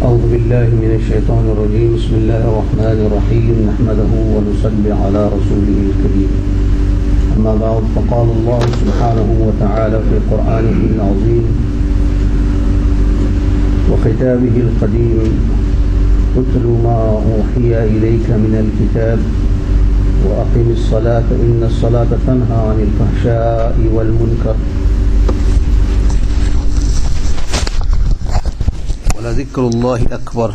أعوذ بالله من الشيطان الرجيم. بسم الله الرحمن الرحيم. نحمده ونصلي على رسوله الكريم. أما بعد، فقال الله سبحانه وتعالى في قرآنه العظيم وخطابه القديم: اتل ما أوحي إليك من الكتاب وأقم الصلاة إن الصلاة تنهى عن الفحشاء والمنكر ولذكر الله أكبر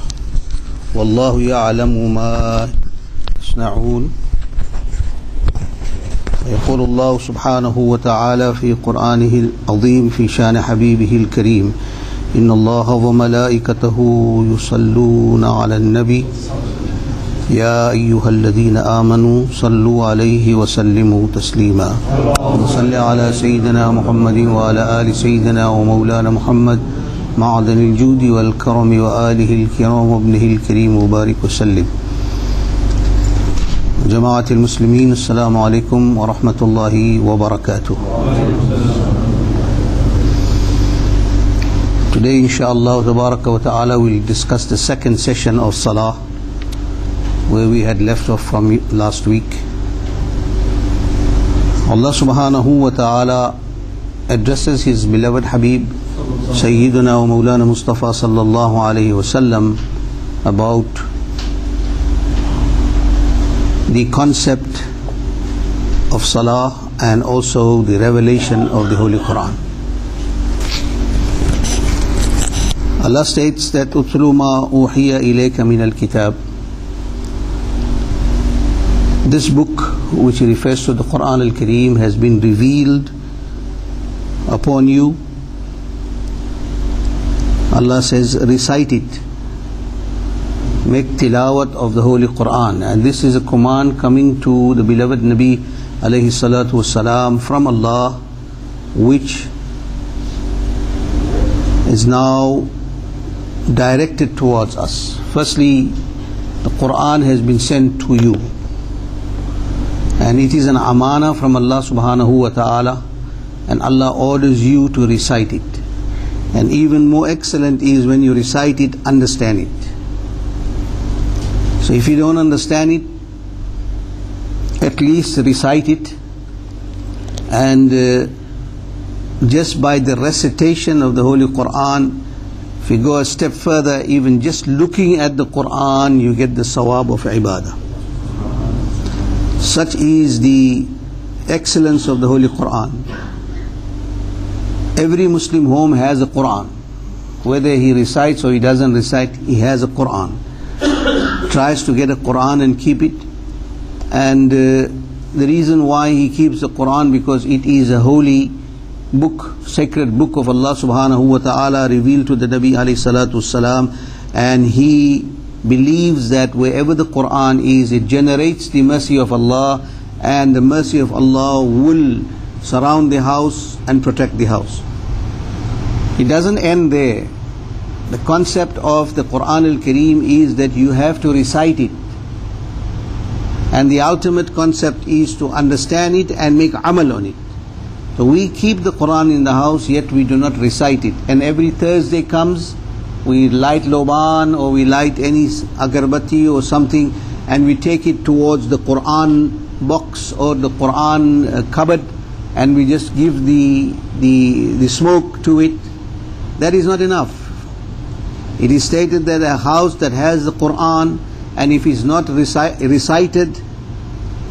والله يعلم ما تصنعون. يقول الله سبحانه وتعالى في قرآنه العظيم في شان حبيبه الكريم: إن الله وملائكته يصلون على النبي يا أيها الذين آمنوا صلوا عليه وسلموا تسليما. وصل على سيدنا محمد وعلى آل سيدنا ومولانا محمد معدن الجود والكرم وآله الكرام وابنه الكريم وبارك وسلم. جماعة المسلمين، السلام عليكم ورحمة الله وبركاته. Today inshallah tabaraka wa ta'ala we'll discuss the second session of Salah, where we had left off from last week. Allah subhanahu wa ta'ala addresses His beloved Habib Sayyiduna wa Mawlana Mustafa sallallahu alayhi wa sallam about the concept of Salah and also the revelation of the Holy Quran. Allah states that utlu ma uhiya ilayka min al-kitab. This book, which refers to the Quran al-Kareem, has been revealed upon you. Allah says, recite it, make tilawat of the Holy Quran. And this is a command coming to the beloved Nabi alayhi salatu wassalam from Allah, which is now directed towards us. Firstly, the Quran has been sent to you, and it is an amana from Allah subhanahu wa ta'ala, and Allah orders you to recite it. And even more excellent is when you recite it, understand it. So if you don't understand it, at least recite it. And just by the recitation of the Holy Quran, if you go a step further, even just looking at the Quran, you get the sawab of ibadah. Such is the excellence of the Holy Quran. Every Muslim home has a Quran. Whether he recites or he doesn't recite, he has a Quran. Tries to get a Quran and keep it. And the reason why he keeps the Quran, because it is a holy book, sacred book of Allah subhanahu wa ta'ala, revealed to the Nabi alayhi salatu wassalam. And he believes that wherever the Quran is, it generates the mercy of Allah, and the mercy of Allah will surround the house and protect the house. It doesn't end there. The concept of the Quran al-Kareem is that you have to recite it, and the ultimate concept is to understand it and make amal on it. So we keep the Quran in the house, yet we do not recite it. And every Thursday comes, we light loban or we light any agarbati or something, and we take it towards the Quran box or the Quran cupboard, and we just give the smoke to it. That is not enough. It is stated that a house that has the Quran, and if it's not recited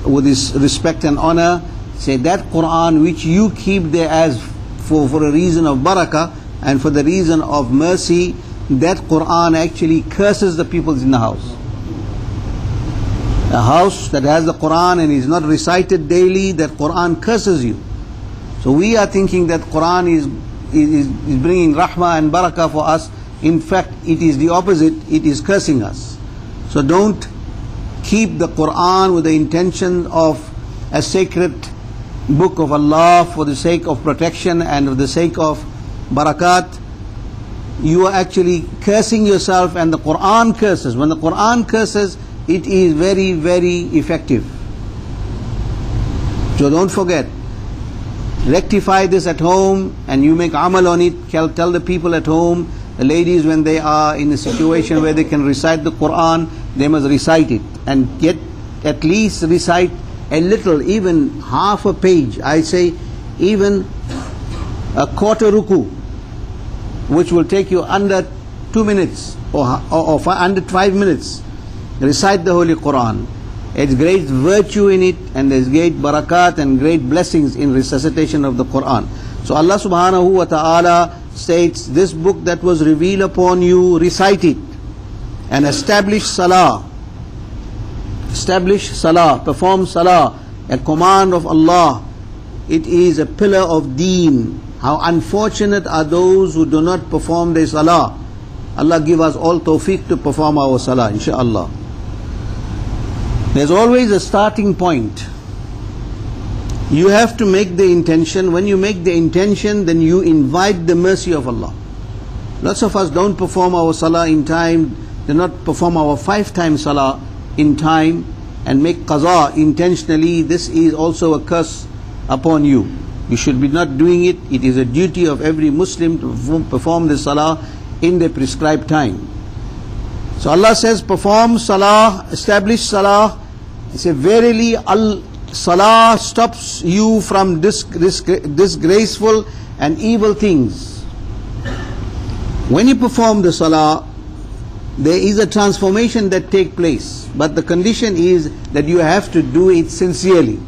with this respect and honor, say that Quran which you keep there as for a reason of barakah and for the reason of mercy, that Quran actually curses the people in the house. A house that has the Quran and is not recited daily, that Quran curses you. So we are thinking that Quran is bringing rahmah and barakah for us. In fact, it is the opposite, it is cursing us. So don't keep the Quran with the intention of a sacred book of Allah for the sake of protection and for the sake of barakat. You are actually cursing yourself, and the Quran curses. When the Quran curses, it is very, very effective. So don't forget. Rectify this at home, and you make amal on it. Tell the people at home The ladies, when they are in a situation where they can recite the Quran, they must recite it and get at least recite a little, even half a page. I say even a quarter ruku, which will take you under 2 minutes or under 5 minutes. Recite the Holy Quran. It's great virtue in it, and there's great barakat and great blessings in recitation of the Quran. So Allah subhanahu wa ta'ala states, this book that was revealed upon you, recite it and establish salah. Establish salah, perform salah, a command of Allah. It is a pillar of deen. How unfortunate are those who do not perform their salah. Allah give us all tawfiq to perform our salah, inshaAllah. There's always a starting point. You have to make the intention. When you make the intention, then you invite the mercy of Allah. Lots of us don't perform our salah in time, do not perform our 5-time salah in time, and make qaza intentionally. This is also a curse upon you. You should be not doing it. It is a duty of every Muslim to perform the salah in the prescribed time. So Allah says, perform salah, establish salah. He said, verily salah stops you from disgraceful and evil things. When you perform the salah, there is a transformation that takes place, but the condition is that you have to do it sincerely.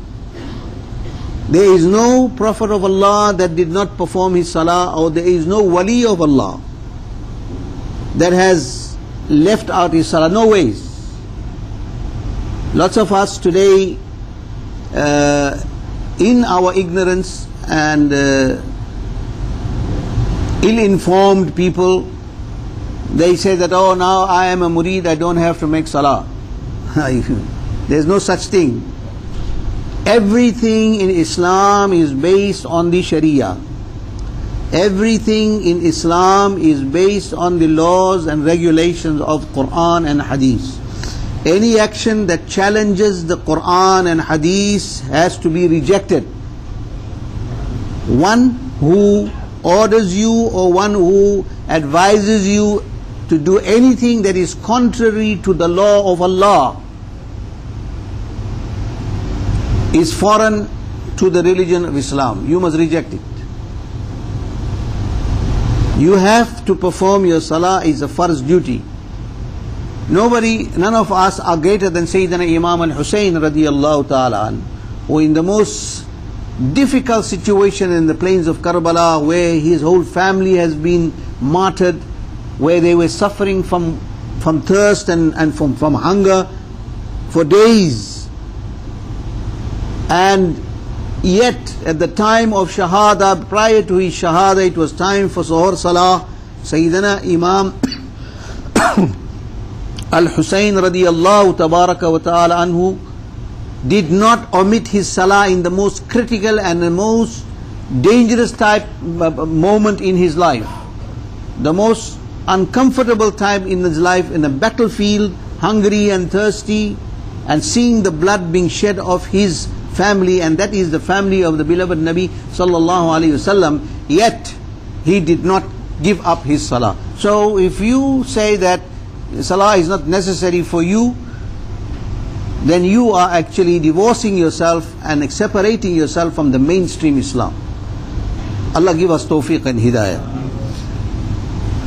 There is no Prophet of Allah that did not perform his salah, or there is no wali of Allah that has left out his salah. No ways. Lots of us today, in our ignorance and ill-informed people, they say that, oh, now I am a murid, I don't have to make salah. There's no such thing. Everything in Islam is based on the Sharia. Everything in Islam is based on the laws and regulations of Quran and Hadith. Any action that challenges the Quran and Hadith has to be rejected. One who orders you or one who advises you to do anything that is contrary to the law of Allah is foreign to the religion of Islam. You must reject it. You have to perform your salah is a farz duty. None of us are greater than Sayyidina Imam al-Hussein radiyallahu ta'ala an, who in the most difficult situation in the plains of Karbala, where his whole family has been martyred, where they were suffering from thirst and from hunger for days. And yet at the time of Shahada, prior to his Shahada, it was time for Zuhur Salah. Sayyidina Imam Al-Hussein radiyallahu tabaraka wa ta'ala anhu did not omit his salah in the most critical and the most dangerous type moment in his life. The most uncomfortable time in his life, in a battlefield, hungry and thirsty, and seeing the blood being shed of his family, and that is the family of the beloved Nabi sallallahu alaihi wasallam, yet he did not give up his salah. So if you say that salah is not necessary for you, then you are actually divorcing yourself and separating yourself from the mainstream Islam. Allah give us tawfiq and hidayah.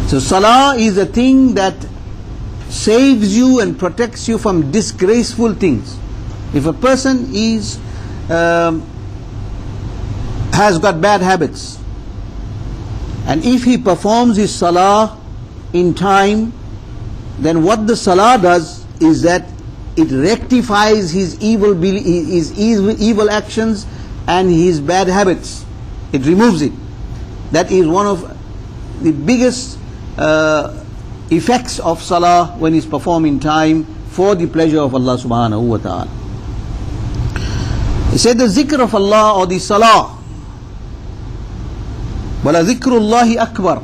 So salah is a thing that saves you and protects you from disgraceful things. If a person has got bad habits, and if he performs his salah in time, then what the salah does is that it rectifies his evil actions and his bad habits. It removes it. That is one of the biggest effects of salah when it's performed in time for the pleasure of Allah subhanahu wa ta'ala. He said the zikr of Allah or the salah. Wala zikrullahi akbar.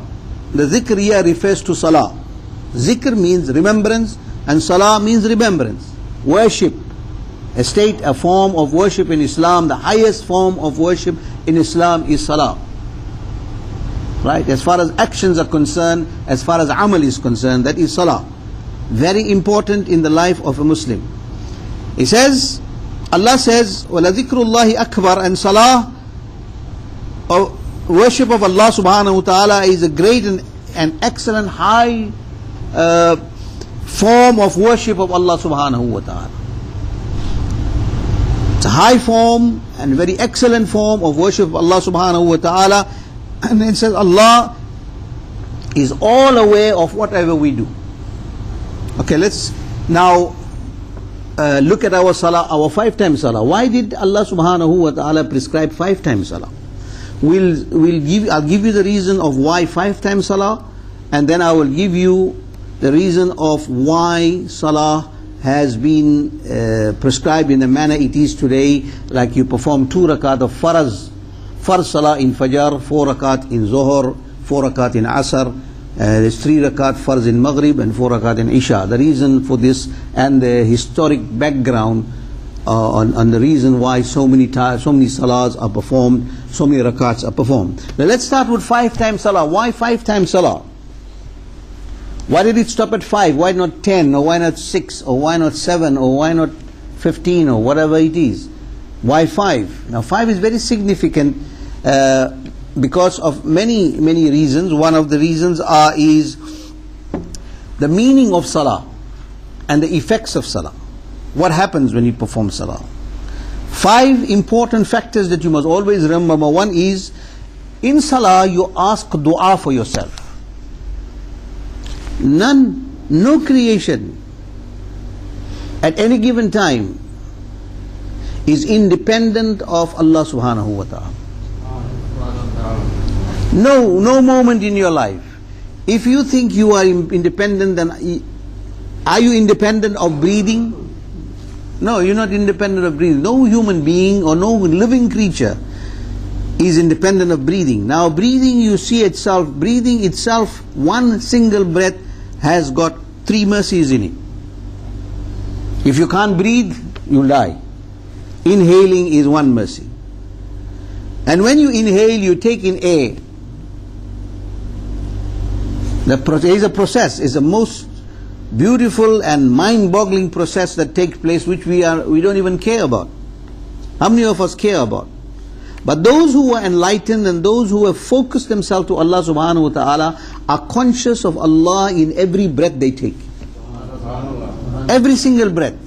The zikr here refers to salah. Zikr means remembrance and salah means remembrance. Worship. A state, a form of worship in Islam. The highest form of worship in Islam is salah. Right? As far as actions are concerned, as far as amal is concerned, that is salah. Very important in the life of a Muslim. He says, Allah says, وَلَذِكْرُ اللَّهِ أَكْبَرُ, and salah, or worship of Allah subhanahu wa ta'ala, is a great and excellent high form of worship of Allah subhanahu wa ta'ala. It's a high form and very excellent form of worship of Allah subhanahu wa ta'ala. And then it says Allah is all aware of whatever we do. Okay, let's now look at our salah, our 5 times salah. Why did Allah subhanahu wa ta'ala prescribe 5 times salah? I'll give you the reason of why 5 times salah, and then I will give you the reason of why salah has been prescribed in the manner it is today, like you perform 2 rakat of farz salah in Fajr, 4 rakat in Zuhr, 4 rakat in Asr, there's 3 rakat farz in Maghrib and 4 rakat in Isha. The reason for this and the historic background on the reason why so many salahs are performed, so many rakats are performed. Now let's start with 5 times salah. Why 5 times salah? Why did it stop at 5? Why not 10, or why not 6, or why not 7, or why not 15, or whatever it is? Why 5? Now 5 is very significant because of many reasons. One of the reasons is the meaning of salah and the effects of salah. What happens when you perform salah? 5 important factors that you must always remember. One is, in salah you ask dua for yourself. No creation at any given time is independent of Allah subhanahu wa ta'ala. No moment in your life. If you think you are independent, then are you independent of breathing? No, you're not independent of breathing. No human being or no living creature is independent of breathing. Now breathing, you see itself, breathing itself, one single breath has got 3 mercies in it. If you can't breathe, you die. Inhaling is 1 mercy. And when you inhale, you take in air. There is a process, is the most beautiful and mind-boggling process that takes place, which we don't even care about. How many of us care about? But those who are enlightened and those who have focused themselves to Allah subhanahu wa ta'ala are conscious of Allah in every breath they take. Every single breath.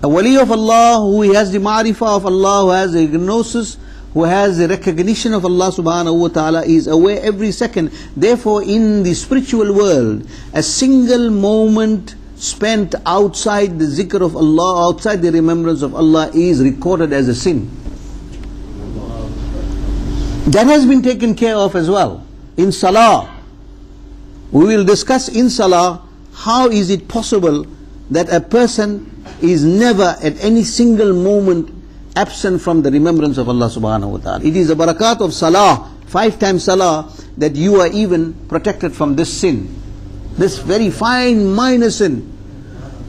A wali of Allah who has the ma'rifah of Allah, who has the gnosis, who has the recognition of Allah subhanahu wa ta'ala, is aware every second. Therefore in the spiritual world, a single moment spent outside the zikr of Allah, outside the remembrance of Allah, is recorded as a sin. That has been taken care of as well. In salah, we will discuss in salah how is it possible that a person is never at any single moment absent from the remembrance of Allah subhanahu wa ta'ala. It is the barakat of salah, 5 times salah, that you are even protected from this sin, this very fine minor sin.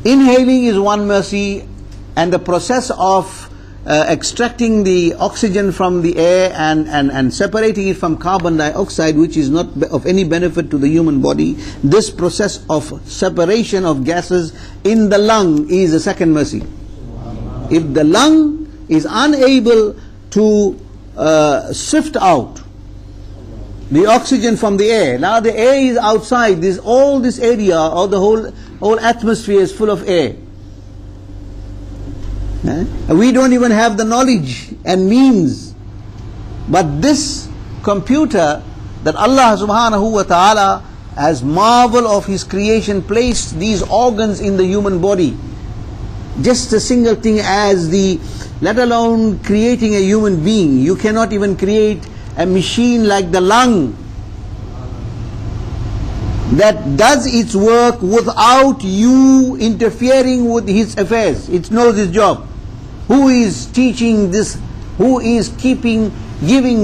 Inhaling is 1 mercy, and the process of extracting the oxygen from the air and separating it from carbon dioxide, which is not of any benefit to the human body, this process of separation of gases in the lung is a 2nd mercy. If the lung is unable to sift out the oxygen from the air, now the air is outside, all this area, or the whole atmosphere is full of air. We don't even have the knowledge and means, but this computer that Allah subhanahu wa ta'ala, as marvel of His creation, placed these organs in the human body. Just a single thing as let alone creating a human being. You cannot even create a machine like the lung that does its work without you interfering with his affairs. It knows its job. Who is teaching this? Who is giving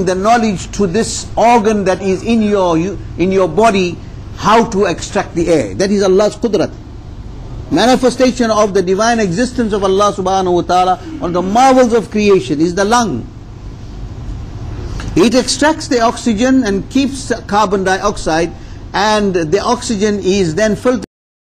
the knowledge to this organ that is in your body, how to extract the air? That is Allah's qudrat. Manifestation of the divine existence of Allah subhanahu wa ta'ala on the marvels of creation is the lung. It extracts the oxygen and keeps carbon dioxide, and the oxygen is then filtered